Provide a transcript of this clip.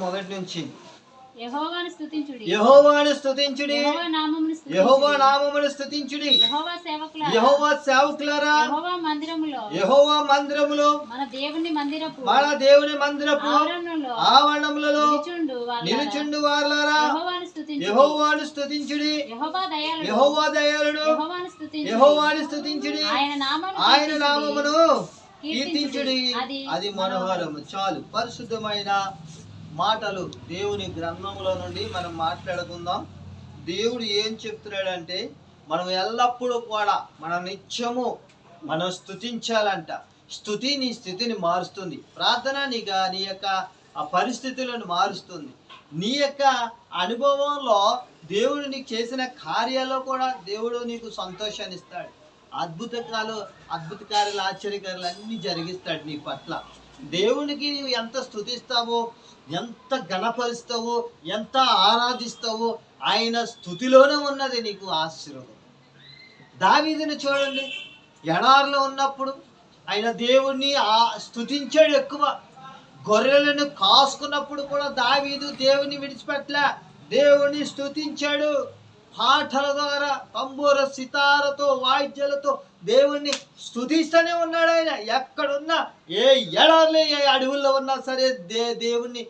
మొదటి నుంచి యెహోవాను స్తుతించుడి, యెహోవాను స్తుతించుడి, యెహోవా నామమును స్తుతించుడి, యెహోవా నామమును స్తుతించుడి, యెహోవా సేవకులారా, యెహోవా సేవకులారా, యెహోవా మందిరములో, యెహోవా మందిరములో, మన దేవుని మందిరపు ఆవరణములలో నిలుచుండు వారలారా యెహోవాను స్తుతించుడి, యెహోవాను స్తుతించుడి, యెహోవా దయాళుడు, యెహోవా దయాళుడు, యెహోవాను స్తుతించుడి, ఆయన నామమును కీర్తించుడి. అది మనోహరము. చాలు. పరిశుద్ధమైన మాటలు దేవుని గ్రంథములో నుండి మనం మాట్లాడుకుందాం. దేవుడు ఏం చెప్తున్నాడంటే మనం ఎల్లప్పుడూ కూడా మన నిత్యము మనం స్తుతించాలంట. స్తుతి నీ స్థితిని మారుస్తుంది. ప్రార్థన నీ యొక్క ఆ పరిస్థితులను మారుస్తుంది. నీ యొక్క అనుభవంలో దేవుడు నీకు చేసిన కార్యాల్లో కూడా దేవుడు నీకు సంతోషాన్ని ఇస్తాడు. అద్భుత కార్యాలు ఆశ్చర్యకార్యాలు అన్నీ జరిగిస్తాడు నీ పట్ల. దేవునికి నీవు ఎంత స్తుతిస్తావో, ఎంత ఘనపరుస్తావో, ఎంత ఆరాధిస్తావో ఆయన స్తుతిలోనే ఉన్నది నీకు ఆశీర్వాదం. దావీదుని చూడండి, ఎడారిలో ఉన్నప్పుడు ఆయన దేవుణ్ణి స్తుతించాడు ఎక్కువ. గొర్రెలను కాసుకున్నప్పుడు కూడా దావీదు దేవుని విడిచిపెట్టలే, దేవుని స్తుతించాడు. పాటల ద్వారా, తంబూర, సితారతో, వాయిద్యాలతో దేవుణ్ణి స్తుతిస్తూనే ఉన్నాడు. ఆయన ఎక్కడున్నా, ఏ ఎడారిలో, ఏ అడవుల్లో ఉన్నా సరే దేవుణ్ణి